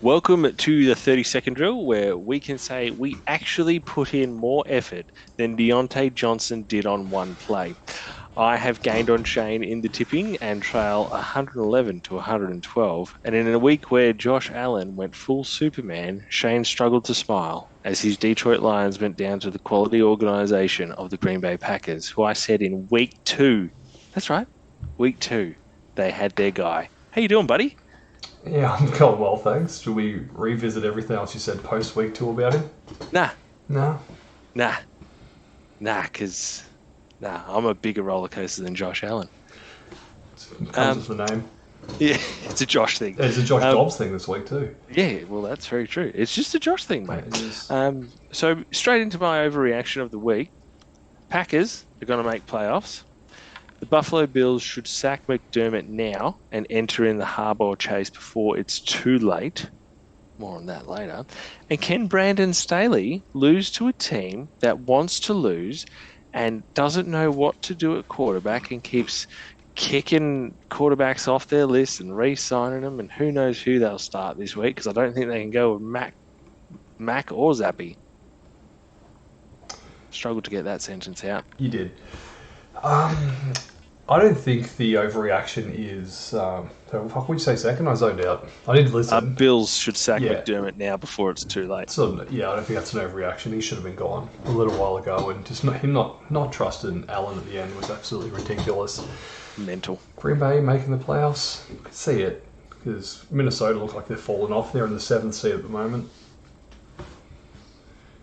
Welcome to the 30-second drill, where we can say we actually put in more effort than Deontay Johnson did on one play. I have gained on Shane in the tipping and trail 111 to 112. And in a week where Josh Allen went full Superman, Shane struggled to smile as his Detroit Lions went down to the quality organisation of the Green Bay Packers, who I said in week 2, that's right, week 2, they had their guy. How you doing, buddy? Yeah, I'm going well, thanks. Should we revisit everything else you said post week 2 about him? Nah, No? because I'm a bigger roller coaster than Josh Allen. It comes with the name. Yeah, it's a Josh thing. It's a Josh Dobbs thing this week too. Yeah, well, that's very true. It's just a Josh thing, mate. It is. So straight into my overreaction of the week. Packers are going to make playoffs. The Buffalo Bills should sack McDermott now and enter in the Harbaugh chase before it's too late. More on that later. And can Brandon Staley lose to a team that wants to lose and doesn't know what to do at quarterback and keeps kicking quarterbacks off their list and re-signing them, and who knows who they'll start this week, because I don't think they can go with Mac or Zappy. Struggled to get that sentence out. You did. I don't think the overreaction is... so what would you say second? I zoned out. I did listen. Bills should sack McDermott now before it's too late. So, yeah, I don't think that's an overreaction. He should have been gone a little while ago, and just him not trusting Allen at the end was absolutely ridiculous. Mental. Green Bay making the playoffs. I could see it, because Minnesota look like they're falling off. They're in the 7th seed at the moment.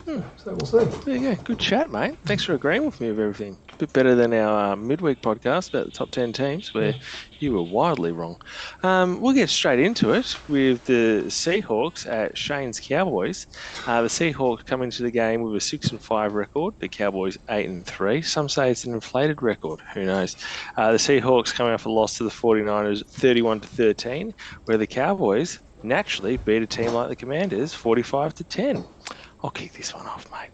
So we'll see. There you go. Good chat, mate. Thanks for agreeing with me of everything. A bit better than our midweek podcast about the top 10 teams, where you were wildly wrong. We'll get straight into it with the Seahawks at Shane's Cowboys. The Seahawks come into the game with a 6-5 record. The Cowboys 8-3. Some say it's an inflated record. Who knows? The Seahawks coming off a loss to the 49ers 31-13, where the Cowboys naturally beat a team like the Commanders 45-10. I'll kick this one off, mate.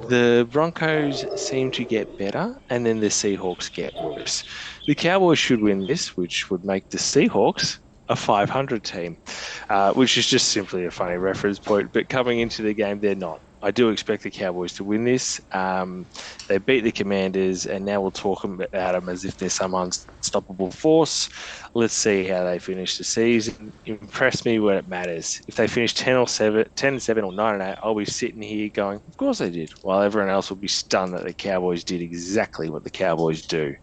The Broncos seem to get better, and then the Seahawks get worse. The Cowboys should win this, which would make the Seahawks a 500 team, which is just simply a funny reference point. But coming into the game, they're not. I do expect the Cowboys to win this. They beat the Commanders, and now we'll talk about them as if they're some unstoppable force. Let's see how they finish the season. Impress me when it matters. If they finish 10-7 or 9-8, I'll be sitting here going, of course they did, while everyone else will be stunned that the Cowboys did exactly what the Cowboys do.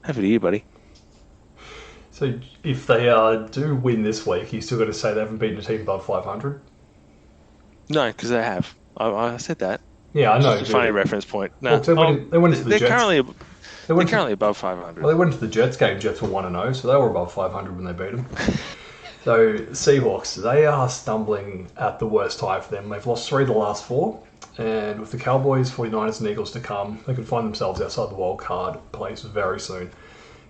Over to you, buddy. So if they do win this week, you still got to say they haven't beaten a team above 500? No, because they have. I said that. Yeah, I know. Just a funny reference point. No, they went into the Jets. They're currently above 500. Well, they went to the Jets game. Jets were 1-0, so they were above 500 when they beat them. So Seahawks, they are stumbling at the worst time for them. They've lost 3 of the last 4, and with the Cowboys, 49ers, and Eagles to come, they can find themselves outside the wild card place very soon.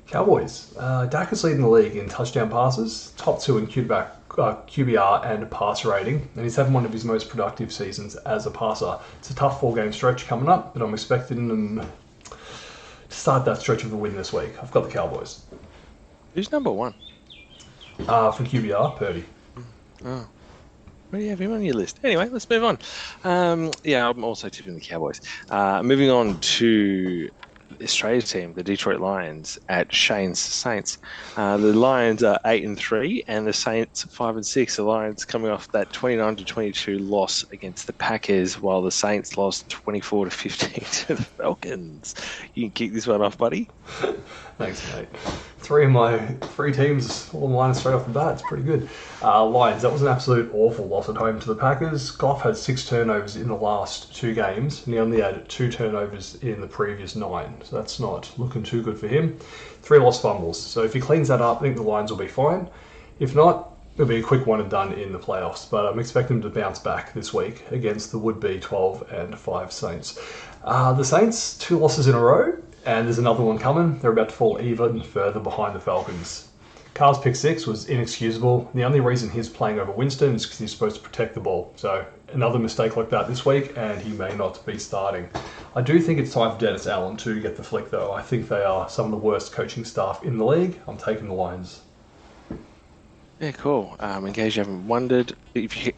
Cowboys, Dak is leading the league in touchdown passes, top 2 in QBR and pass rating, and he's having one of his most productive seasons as a passer. It's a tough 4-game stretch coming up, but I'm expecting them to start that stretch with a win this week. I've got the Cowboys. Who's number 1? For QBR, Purdy. Oh. Where do you have him on your list? Anyway, let's move on. I'm also tipping the Cowboys. Moving on to Australia's team, the Detroit Lions at Shane's Saints. The Lions are 8-3 and the Saints 5-6. The Lions coming off that 29-22 loss against the Packers, while the Saints lost 24-15 to the Falcons. You can kick this one off, buddy. Thanks, mate. 3 of my 3 teams all mine straight off the bat. It's pretty good. Lions, that was an absolute awful loss at home to the Packers. Goff had 6 turnovers in the last 2 games, and he only had 2 turnovers in the previous 9. So that's not looking too good for him. 3 lost fumbles. So if he cleans that up, I think the Lions will be fine. If not, it'll be a quick one and done in the playoffs. But I'm expecting them to bounce back this week against the would-be 12-5 Saints. The Saints, 2 losses in a row. And there's another one coming. They're about to fall even further behind the Falcons. Carr's pick 6 was inexcusable. The only reason he's playing over Winston is because he's supposed to protect the ball. So another mistake like that this week, and he may not be starting. I do think it's time for Dennis Allen to get the flick, though. I think they are some of the worst coaching staff in the league. I'm taking the Lions. Yeah, cool. In case you haven't wondered,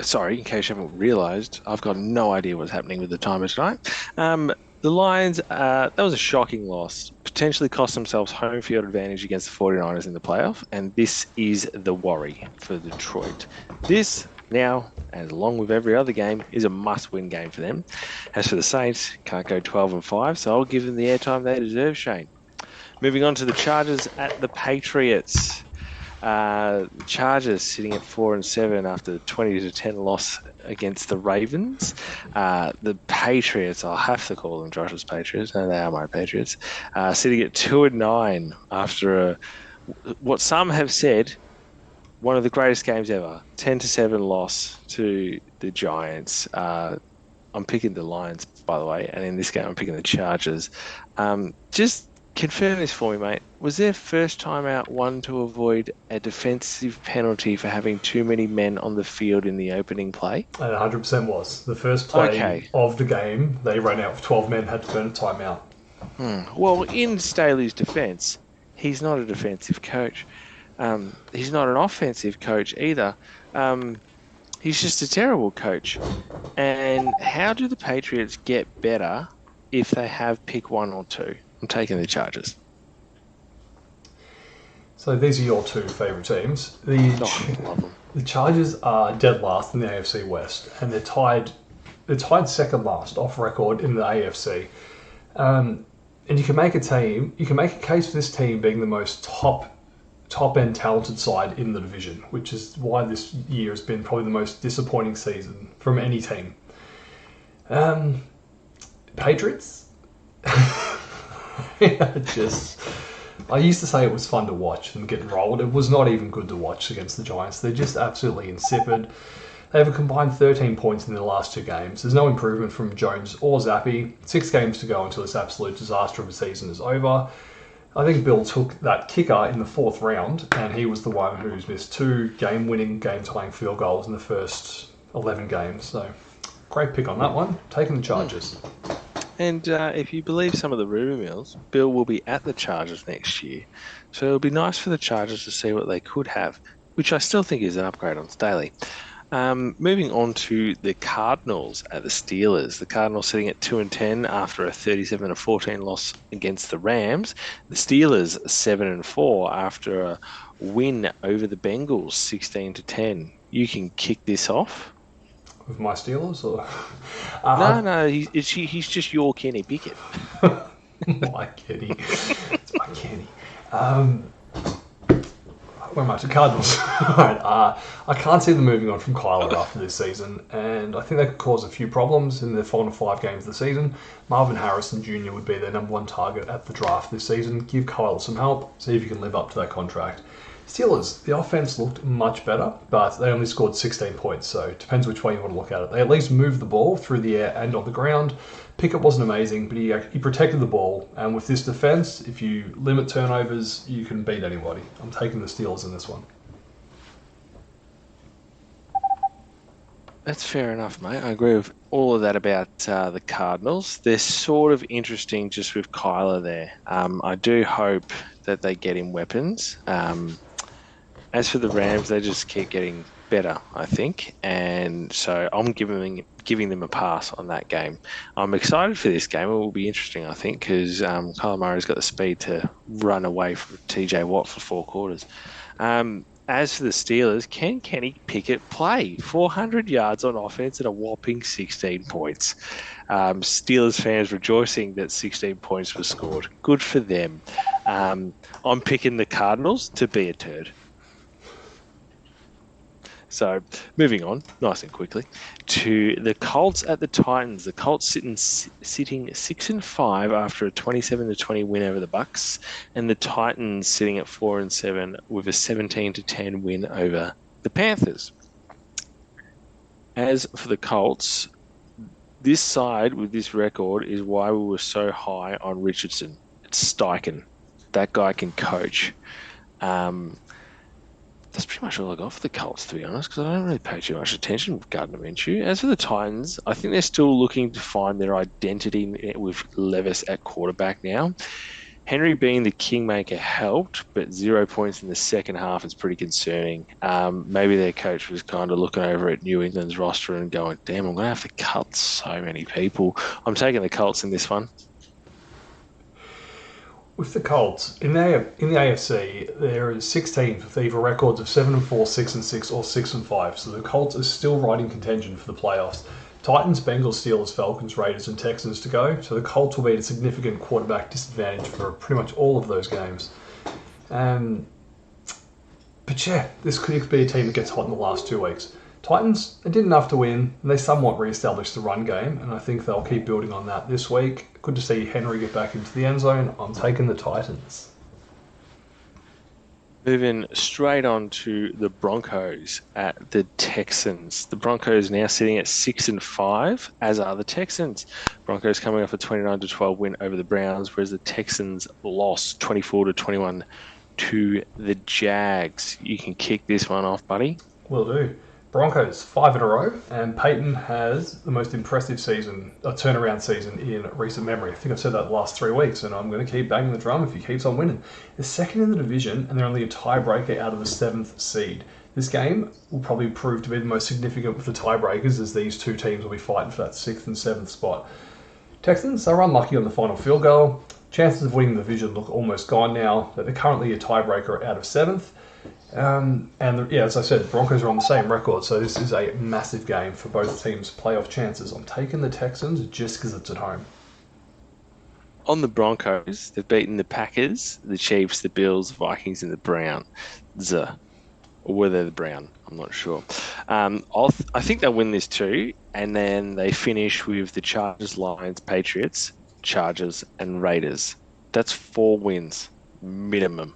Sorry, in case you haven't realised, I've got no idea what's happening with the timer tonight. The Lions, that was a shocking loss. Potentially cost themselves home field advantage against the 49ers in the playoff, and this is the worry for Detroit. This now, as along with every other game, is a must-win game for them. As for the Saints, can't go 12-5, so I'll give them the airtime they deserve, Shane. Moving on to the Chargers at the Patriots. Chargers sitting at 4-7 after the 20-10 loss against the Ravens. The Patriots, I'll have to call them Josh's Patriots. No, they are my Patriots. Sitting at 2-9 after what some have said one of the greatest games ever. 10-7 loss to the Giants. I'm picking the Lions, by the way, and in this game I'm picking the Chargers. Just confirm this for me, mate. Was their first time out one to avoid a defensive penalty for having too many men on the field in the opening play? It 100% was. The first play of the game, they ran out with 12 men, had to burn a timeout. Well, in Staley's defence, he's not a defensive coach. He's not an offensive coach either. He's just a terrible coach. And how do the Patriots get better if they have pick one or two? I'm taking the Chargers. So these are your two favourite teams. I love them. The Chargers are dead last in the AFC West, and they're tied second last off record in the AFC. And you can make a case for this team being the most top end talented side in the division, which is why this year has been probably the most disappointing season from any team. Patriots. I used to say it was fun to watch them get rolled. It was not even good to watch against the Giants. They're just absolutely insipid. They have a combined 13 points in their last two games. There's no improvement from Jones or Zappi. 6 games to go until this absolute disaster of a season is over. I think Bill took that kicker in the 4th round, and he was the one who's missed 2 game-winning, game-tying field goals in the first 11 games. So, great pick on that one. Taking the Chargers. And if you believe some of the rumour mills, Bill will be at the Chargers next year. So it'll be nice for the Chargers to see what they could have, which I still think is an upgrade on Staley. Moving on to the Cardinals at the Steelers. The Cardinals sitting at 2-10 after a 37-14 loss against the Rams. The Steelers 7-4 after a win over the Bengals 16-10. You can kick this off. With my Steelers? Or? No, he's just your Kenny Pickett. My Kenny. It's my Kenny. Where am I? To Cardinals. Alright, I can't see them moving on from Kyler after this season, and I think that could cause a few problems in the final 5 games of the season. Marvin Harrison Jr. would be their number 1 target at the draft this season. Give Kyler some help, see if you can live up to that contract. Steelers, the offense looked much better, but they only scored 16 points, so it depends which way you want to look at it. They at least moved the ball through the air and on the ground. Pickett wasn't amazing, but he protected the ball, and with this defense, if you limit turnovers, you can beat anybody. I'm taking the Steelers in this one. That's fair enough, mate. I agree with all of that about the Cardinals. They're sort of interesting just with Kyler there. I do hope that they get him weapons. As for the Rams, they just keep getting better, I think. And so I'm giving them a pass on that game. I'm excited for this game. It will be interesting, I think, because Kyler Murray's got the speed to run away from TJ Watt for 4 quarters. As for the Steelers, can Kenny Pickett play 400 yards on offense and a whopping 16 points? Steelers fans rejoicing that 16 points were scored. Good for them. I'm picking the Cardinals to be a turd. So, moving on, nice and quickly, to the Colts at the Titans. The Colts sitting 6-5 after a 27-20 win over the Bucks, and the Titans sitting at 4-7 with a 17-10 win over the Panthers. As for the Colts, this side with this record is why we were so high on Richardson. It's Steichen. That guy can coach. That's pretty much all I got for the Colts, to be honest, because I don't really pay too much attention with Gardner Minshew. As for the Titans, I think they're still looking to find their identity with Levis at quarterback now. Henry being the kingmaker helped, but 0 points in the second half is pretty concerning. Maybe their coach was kind of looking over at New England's roster and going, damn, I'm going to have to cut so many people. I'm taking the Colts in this one. With the Colts, in the AFC, there are 6 teams with either records of 7-4, 6-6, or 6-5. So the Colts are still right in contention for the playoffs. Titans, Bengals, Steelers, Falcons, Raiders, and Texans to go. So the Colts will be at a significant quarterback disadvantage for pretty much all of those games. But yeah, this could be a team that gets hot in the last 2 weeks. Titans, they did enough to win, and they somewhat re-established the run game, and I think they'll keep building on that this week. Good to see Henry get back into the end zone. I'm taking the Titans. Moving straight on to the Broncos at the Texans. The Broncos now sitting at 6-5, as are the Texans. Broncos coming off a 29-12 win over the Browns, whereas the Texans lost 24-21 to the Jags. You can kick this one off, buddy. Will do. Broncos, 5 in a row, and Peyton has the most impressive season, a turnaround season in recent memory. I think I've said that the last 3 weeks, and I'm going to keep banging the drum if he keeps on winning. They're second in the division, and they're only a tiebreaker out of the 7th seed. This game will probably prove to be the most significant with the tiebreakers, as these 2 teams will be fighting for that 6th and 7th spot. Texans are unlucky on the final field goal. Chances of winning the division look almost gone now, but they're currently a tiebreaker out of 7th. As I said, Broncos are on the same record, so this is a massive game for both teams' playoff chances. I'm taking the Texans just because it's at home. On the Broncos, they've beaten the Packers, the Chiefs, the Bills, Vikings, and the Browns. Or were they the Brown? I'm not sure. I think they'll win this too, and then they finish with the Chargers, Lions, Patriots, Chargers, and Raiders. That's 4 wins minimum.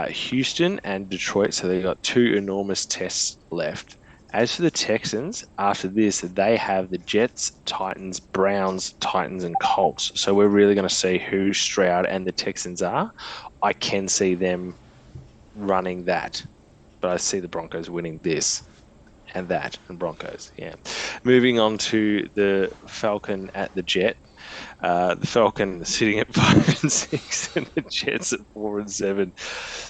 Houston and Detroit, so they've got 2 enormous tests left. As for the Texans, after this, they have the Jets, Titans, Browns, Titans, and Colts. So we're really going to see who Stroud and the Texans are. I can see them running that, but I see the Broncos winning this and that, and Broncos, yeah. Moving on to the Falcon at the Jet. The Falcon sitting at 5-6, and the Jets at 4-7.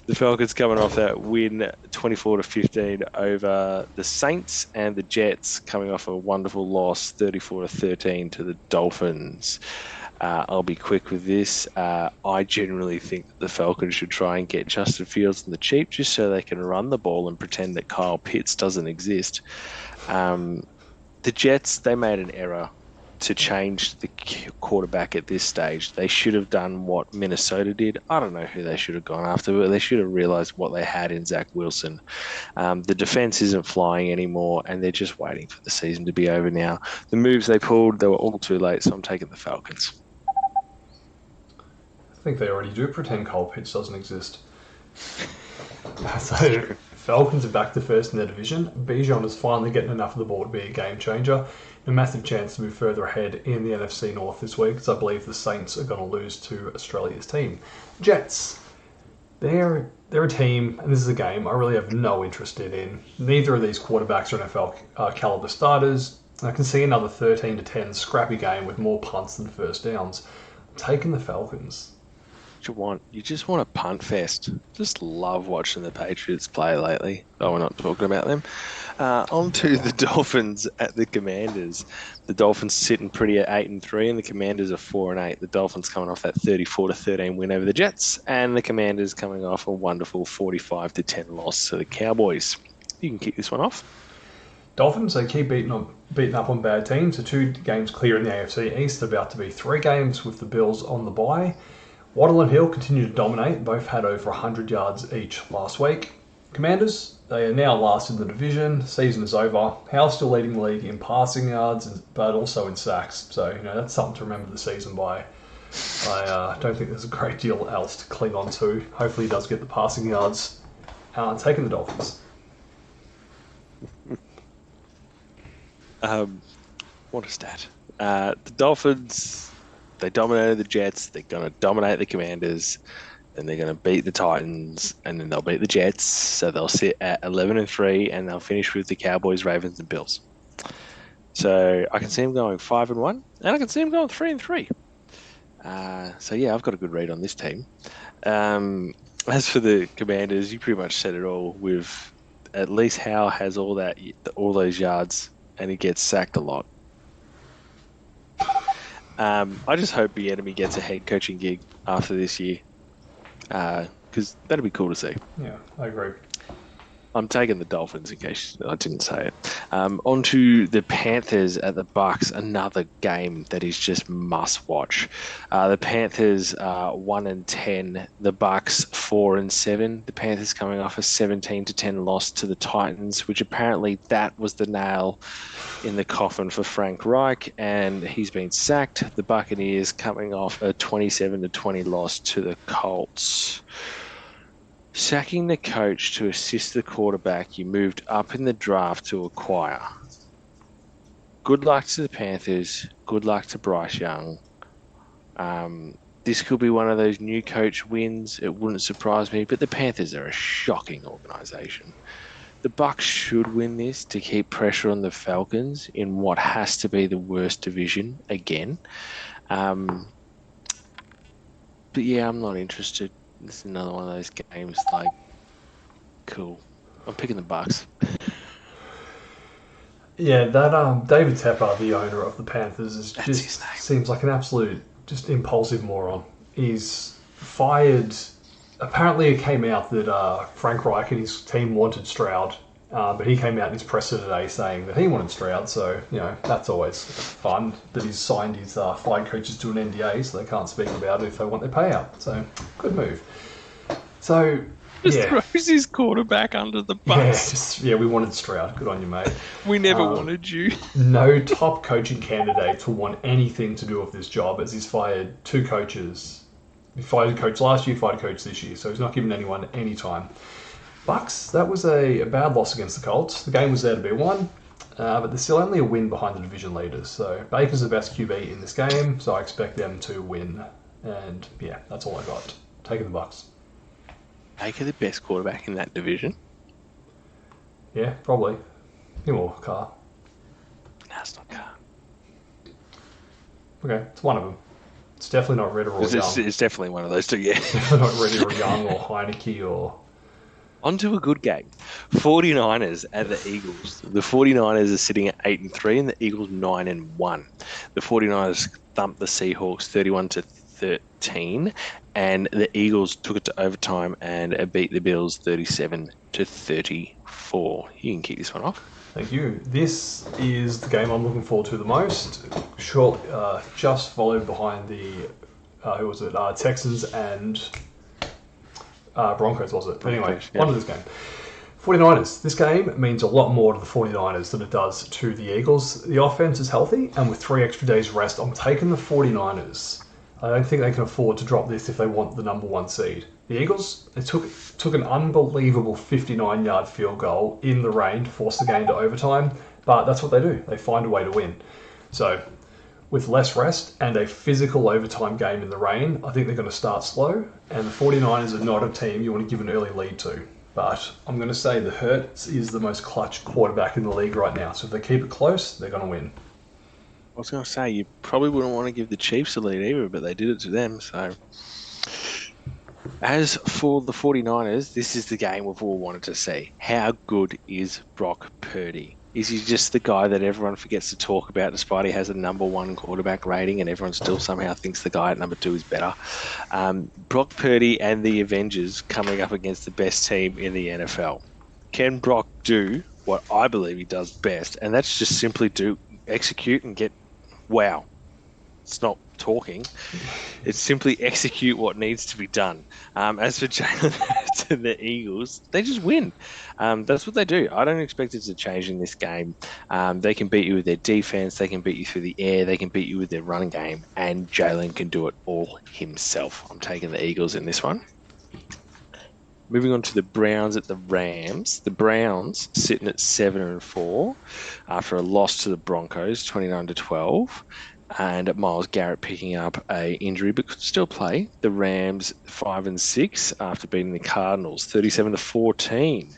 The Falcons coming off that win 24-15 over the Saints, and the Jets coming off a wonderful loss 34-13 to the Dolphins. I'll be quick with this. I generally think that the Falcons should try and get Justin Fields on the cheap just so they can run the ball and pretend that Kyle Pitts doesn't exist. The Jets, they made an error to change the quarterback at this stage. They should have done what Minnesota did. I don't know who they should have gone after, but they should have realized what they had in Zach Wilson. The defense isn't flying anymore, and they're just waiting for the season to be over now. The moves they pulled, they were all too late, so I'm taking the Falcons. I think they already do pretend Kyle Pitts doesn't exist. So Falcons are back to first in their division. Bijan is finally getting enough of the ball to be a game changer. A massive chance to move further ahead in the NFC North this week, because I believe the Saints are going to lose to Australia's team. Jets, they're a team, and this is a game I really have no interest in. Neither of these quarterbacks are NFL caliber starters. I can see another 13-10 scrappy game with more punts than first downs. I'm taking the Falcons. You just want a punt fest. Just love watching the Patriots play lately. Oh, we're not talking about them. On to the Dolphins at the Commanders. The Dolphins sitting pretty at 8-3, and the Commanders are 4-8. The Dolphins coming off that 34-13 win over the Jets, and the Commanders coming off a wonderful 45-10 loss to the Cowboys. You can kick this one off. Dolphins, they keep beating up on bad teams. The 2 games clear in the AFC East, about to be 3 games with the Bills on the bye. Waddle and Hill continue to dominate. Both had over 100 yards each last week. Commanders, they are now last in the division. Season is over. Howell's still leading the league in passing yards, but also in sacks. So, that's something to remember the season by. I don't think there's a great deal else to cling on to. Hopefully he does get the passing yards. Taking the Dolphins. What a stat. The Dolphins... They dominated the Jets. They're going to dominate the Commanders. Then they're going to beat the Titans. And then they'll beat the Jets. So they'll sit at 11-3. And they'll finish with the Cowboys, Ravens, and Bills. So I can see them going 5-1. And I can see them going 3-3. So yeah, I've got a good read on this team. As for the Commanders, you pretty much said it all. With at least Howe has all those yards, and he gets sacked a lot. I just hope the enemy gets a head coaching gig after this year, because that'd be cool to see. Yeah, I agree. I'm taking the Dolphins in case I didn't say it. On to the Panthers at the Bucks, another game that is just must watch. The Panthers are 1-10, the Bucks 4-7. The Panthers coming off a 17-10 loss to the Titans, which apparently that was the nail in the coffin for Frank Reich, and he's been sacked. The Buccaneers coming off a 27-20 loss to the Colts. Sacking the coach to assist the quarterback you moved up in the draft to acquire. Good luck to the Panthers. Good luck to Bryce Young. This could be one of those new coach wins. It wouldn't surprise me, but the Panthers are a shocking organisation. The Bucks should win this to keep pressure on the Falcons in what has to be the worst division again. But yeah, I'm not interested. This is another one of those games, like, cool. I'm picking the Bucks. Yeah, that David Tepper, the owner of the Panthers, is That's his just name. seems like an absolute just impulsive moron. He's fired. Apparently, it came out that Frank Reich and his team wanted Stroud, but he came out in his presser today saying that he wanted Stroud. So that's always fun that he's signed his fired coaches to an NDA, so they can't speak about it if they want their payout. So good move. So Just yeah. throws his quarterback under the Yeah, bus. we wanted Stroud. Good on you, mate. We never wanted you. No top coaching candidates will want anything to do with this job, as he's fired two coaches. He fired a coach last year, fired a coach this year, so he's not giving anyone any time. Bucks, that was a bad loss against the Colts. The game was there to be won, but there's still only a win behind the division leaders. So Baker's the best QB in this game, so I expect them to win. And yeah, that's all I got. Taking the Bucks. Baker, the best quarterback in that division. Yeah, probably. Him or Carr. No, it's not Carr. Okay, it's one of them. It's definitely not Ritter or Young. It's definitely one of those two, yeah. Not Ritter or Young or Heineke or... On to a good game. 49ers at the Eagles. The 49ers are sitting at 8-3 and the Eagles 9-1. The 49ers thumped the Seahawks 31-13 and the Eagles took it to overtime and beat the Bills 37-34. You can kick this one off. Thank you. This is the game I'm looking forward to the most. Short, just followed behind the Texans and Broncos, was it? Anyway, Broncos, yeah. On to this game. 49ers. This game means a lot more to the 49ers than it does to the Eagles. The offense is healthy, and with 3 extra days rest, I'm taking the 49ers. I don't think they can afford to drop this if they want the number 1 seed. The Eagles, they took an unbelievable 59-yard field goal in the rain to force the game to overtime, but that's what they do. They find a way to win. So, with less rest and a physical overtime game in the rain, I think they're going to start slow, and the 49ers are not a team you want to give an early lead to. But I'm going to say the Hurts is the most clutch quarterback in the league right now, so if they keep it close, they're going to win. I was going to say, you probably wouldn't want to give the Chiefs a lead either, but they did it to them. So, as for the 49ers, this is the game we've all wanted to see. How good is Brock Purdy? Is he just the guy that everyone forgets to talk about despite he has a number 1 quarterback rating and everyone still somehow thinks the guy at number 2 is better? Brock Purdy and the Avengers coming up against the best team in the NFL. Can Brock do what I believe he does best? And that's just simply execute and get wow. It's not talking. It's simply execute what needs to be done. As for Jalen Hurts and the Eagles, they just win. That's what they do. I don't expect it to change in this game. They can beat you with their defense. They can beat you through the air. They can beat you with their running game. And Jalen can do it all himself. I'm taking the Eagles in this one. Moving on to the Browns at the Rams. The Browns sitting at 7-4 after a loss to the Broncos, 29-12. And Myles Garrett picking up a injury, but could still play. The Rams 5-6 after beating the Cardinals 37-14.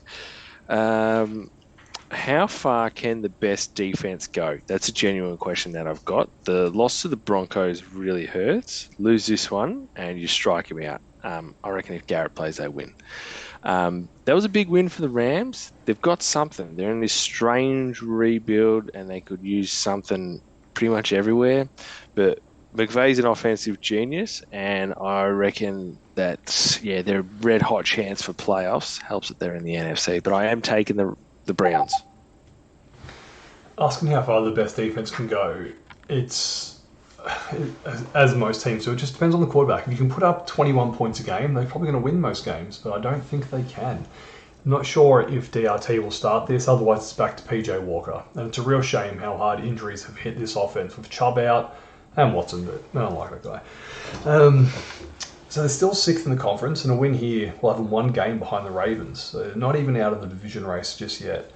How far can the best defense go? That's a genuine question that I've got. The loss to the Broncos really hurts. Lose this one and you strike him out. I reckon if Garrett plays, they win. That was a big win for the Rams. They've got something. They're in this strange rebuild and they could use something pretty much everywhere. But McVay's an offensive genius, and I reckon that, yeah, they're a red hot chance for playoffs. Helps that they're in the NFC. But I am taking the Browns. Asking how far the best defense can go, it's as most teams do. It just depends on the quarterback. If you can put up 21 points a game, they're probably going to win most games, but I don't think they can. I'm not sure if DRT will start this, otherwise it's back to PJ Walker. And it's a real shame how hard injuries have hit this offense with Chubb out and Watson, but I don't like that guy. So they're still sixth in the conference, and a win here will have them one game behind the Ravens. So they're not even out of the division race just yet.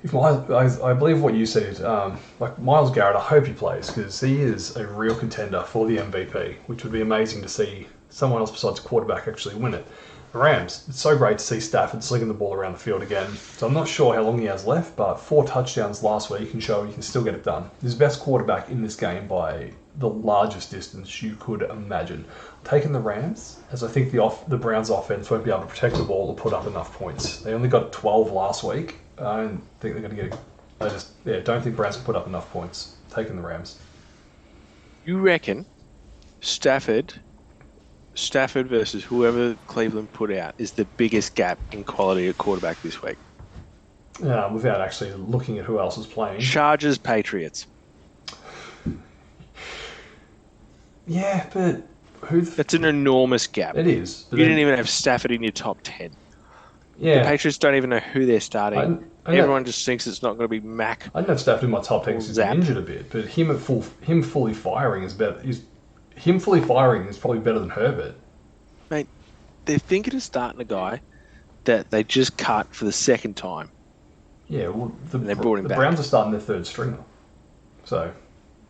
If I believe what you said, like Myles Garrett, I hope he plays because he is a real contender for the MVP, which would be amazing to see someone else besides a quarterback actually win it. The Rams, it's so great to see Stafford slinging the ball around the field again. So I'm not sure how long he has left, but 4 touchdowns last week can show he can still get it done. He's the best quarterback in this game by the largest distance you could imagine. I'm taking the Rams, as I think the Browns offense won't be able to protect the ball or put up enough points. They only got 12 last week. I don't think they're going to get. Don't think Browns can put up enough points. Taking the Rams. You reckon Stafford versus whoever Cleveland put out is the biggest gap in quality at quarterback this week? Without actually looking at who else is playing. Chargers, Patriots. Yeah, but That's an enormous gap. It is. You didn't even have Stafford in your top 10. Yeah. The Patriots don't even know who they're starting. Everyone just thinks it's not going to be Mac. I didn't have Stafford in my top 10 because he's been injured a bit, but him fully firing is better. Him fully firing is probably better than Herbert. Mate, they're thinking of starting a guy that they just cut for the second time. Yeah, well, they brought him the back. Browns are starting their third stringer. So,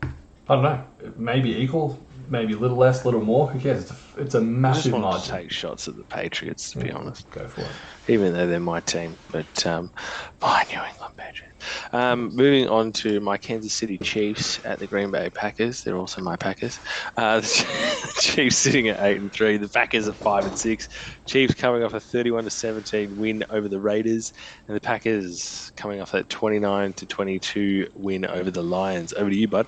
I don't know. Maybe equal, maybe a little less, a little more. Who cares? It's a massive I just want margin. to take shots at the Patriots, to be honest. Go for it. Even though they're my team. But my New England Patriots. Moving on to my Kansas City Chiefs at the Green Bay Packers. They're also my Packers. The Chiefs sitting at 8-3. The Packers at 5-6. Chiefs coming off a 31-17 win over the Raiders, and the Packers coming off that 29-22 win over the Lions. Over to you, bud.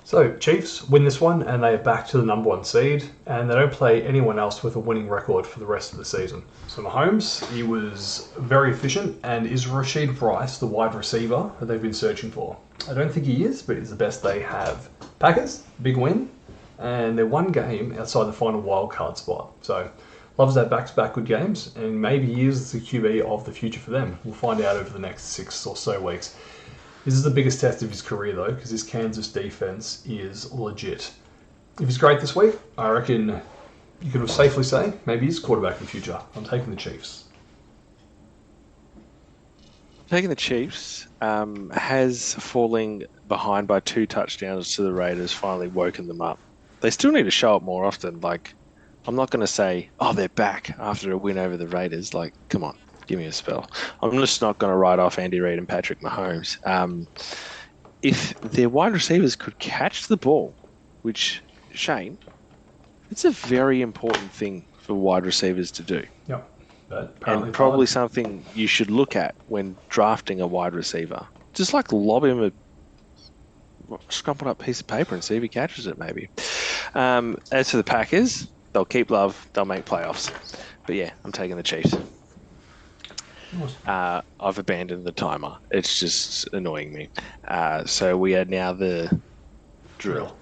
So, Chiefs win this one, and they are back to the number 1 seed, and they don't play anyone else with a winning record for the rest of the season. So, Mahomes, he was very efficient, and is Rashid Rice the wide receiver that they've been searching for? I don't think he is, but he's the best they have. Packers, big win, and they're one game outside the final wildcard spot. So, loves that back-to-back good games, and maybe he is the QB of the future for them. We'll find out over the next 6 or so weeks. This is the biggest test of his career, though, because this Kansas defense is legit. If he's great this week, I reckon you could safely say maybe he's quarterback in the future. I'm taking the Chiefs. Taking the Chiefs has falling behind by 2 touchdowns to the Raiders finally woken them up. They still need to show up more often. Like, I'm not going to say, oh, they're back after a win over the Raiders. Like, come on. Give me a spell. I'm just not going to write off Andy Reid and Patrick Mahomes. If their wide receivers could catch the ball, which, Shane, it's a very important thing for wide receivers to do. Yep. And probably something you should look at when drafting a wide receiver. Just like lob him a scrumpled up piece of paper and see if he catches it, maybe. As for the Packers, they'll keep Love. They'll make playoffs. But yeah, I'm taking the Chiefs. I've abandoned the timer. It's just annoying me. So we are now the drill.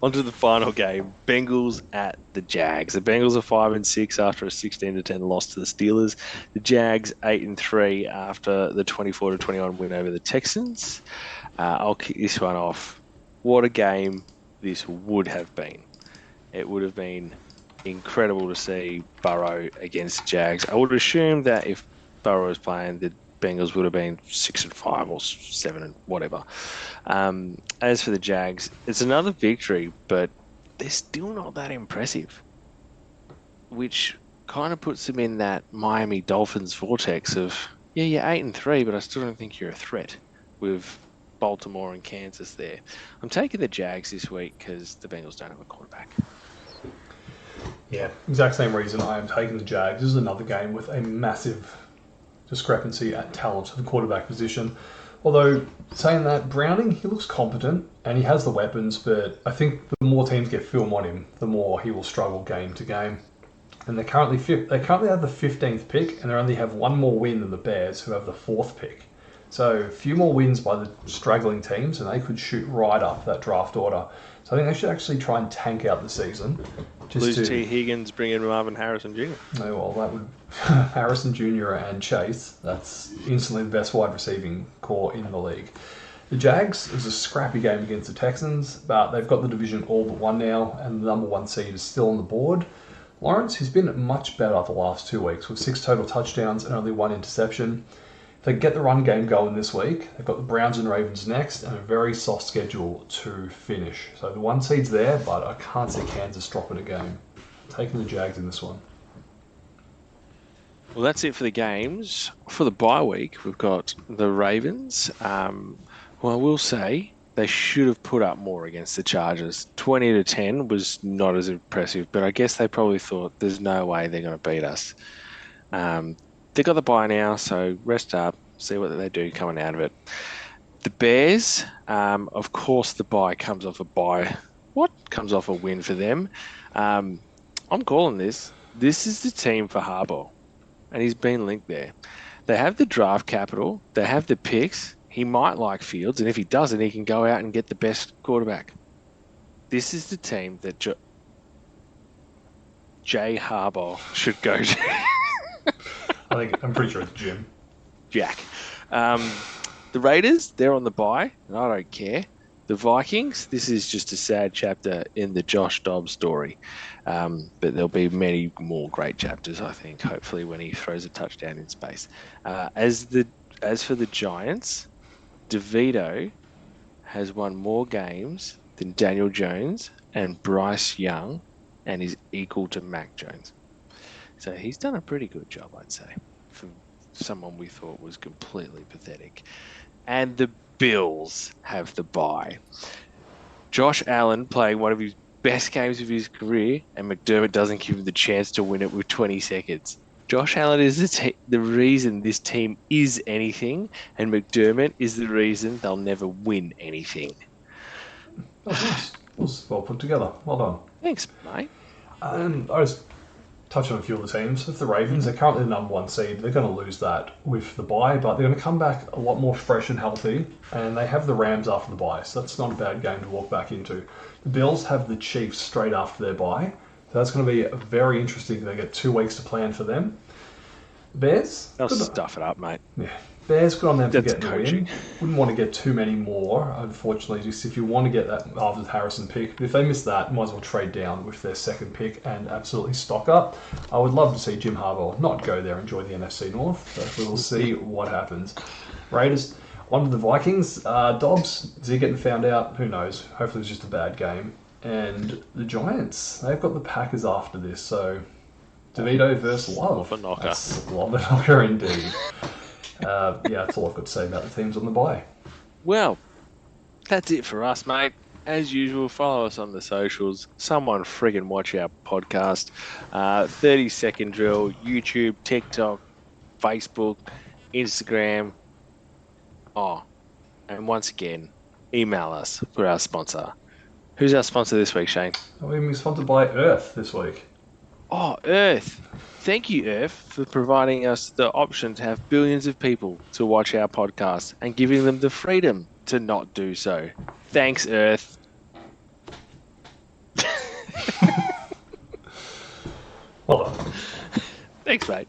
On to the final game. Bengals at the Jags. The Bengals are 5-6 after a 16-10 loss to the Steelers. The Jags 8-3 after the 24-21 win over the Texans. I'll kick this one off. What a game this would have been. It would have been incredible to see Burrow against Jags. I would assume that if Burrow was playing, the Bengals would have been 6-5 or 7 whatever. As for the Jags, it's another victory, but they're still not that impressive, which kind of puts them in that Miami Dolphins vortex of, yeah, you're 8-3, but I still don't think you're a threat with Baltimore and Kansas there. I'm taking the Jags this week because the Bengals don't have a quarterback. Yeah, exact same reason I am taking the Jags. This is another game with a massive discrepancy at talent at the quarterback position. Although, saying that, Browning, he looks competent and he has the weapons, but I think the more teams get film on him, the more he will struggle game to game. And they currently have the 15th pick, and they only have one more win than the Bears, who have the 4th pick. So a few more wins by the straggling teams, and they could shoot right up that draft order. So I think they should actually try and tank out the season. Lose T. Higgins, bring in Marvin Harrison Jr. Oh, well, that would Harrison Jr. and Chase. That's instantly the best wide receiving core in the league. The Jags is a scrappy game against the Texans, but they've got the division all but won now, and the number 1 seed is still on the board. Lawrence, he's been much better the last 2 weeks with 6 total touchdowns and only 1 interception. If they get the run game going this week, they've got the Browns and Ravens next and a very soft schedule to finish. So the 1 seed's there, but I can't see Kansas dropping a game. Taking the Jags in this one. Well, that's it for the games. For the bye week, we've got the Ravens. Well, I will say they should have put up more against the Chargers. 20-10 was not as impressive, but I guess they probably thought there's no way they're going to beat us. They've got the bye now, so rest up, see what they do coming out of it. The Bears, of course, the bye comes off a bye. What comes off a win for them? I'm calling this. This is the team for Harbaugh, and he's been linked there. They have the draft capital. They have the picks. He might like Fields, and if he doesn't, he can go out and get the best quarterback. This is the team that Jay Harbaugh should go to. I'm pretty sure it's Jim. Jack. The Raiders, they're on the bye, and I don't care. The Vikings, this is just a sad chapter in the Josh Dobbs story. But there'll be many more great chapters, I think, hopefully, when he throws a touchdown in space. As for the Giants, DeVito has won more games than Daniel Jones and Bryce Young and is equal to Mac Jones. So he's done a pretty good job, I'd say, for someone we thought was completely pathetic. And the Bills have the bye. Josh Allen playing one of his best games of his career, and McDermott doesn't give him the chance to win it with 20 seconds. Josh Allen is the reason this team is anything, and McDermott is the reason they'll never win anything. That was well put together. Well done. Thanks, mate. I was touching on a few of the teams. With the Ravens, they're currently the number 1 seed. They're going to lose that with the bye, but they're going to come back a lot more fresh and healthy, and they have the Rams after the bye, so that's not a bad game to walk back into. The Bills have the Chiefs straight after their bye, so that's going to be very interesting. They get 2 weeks to plan for them. Bears? They'll stuff it up, mate. Yeah. Bears, good on them for That's getting coaching. a win. Wouldn't want to get too many more, unfortunately. Just if you want to get that after the Harrison pick, but if they miss that, might as well trade down with their 2nd pick and absolutely stock up. I would love to see Jim Harbaugh not go there and enjoy the NFC North, but we will see what happens. Raiders, on to the Vikings. Dobbs, is he getting found out? Who knows? Hopefully it's just a bad game. And the Giants, they've got the Packers after this, so DeVito versus Love. Love a knocker. That's love a knocker indeed. That's all I've got to say about the teams on the bye. Well, that's it for us, mate. As usual, follow us on the socials. Someone friggin' watch our podcast. 30-second drill, YouTube, TikTok, Facebook, Instagram. Oh, and once again, email us for our sponsor. Who's our sponsor this week, Shane? We're being sponsored by Earth this week. Oh, Earth. Thank you, Earth, for providing us the option to have billions of people to watch our podcast and giving them the freedom to not do so. Thanks, Earth. Well done. Thanks, mate.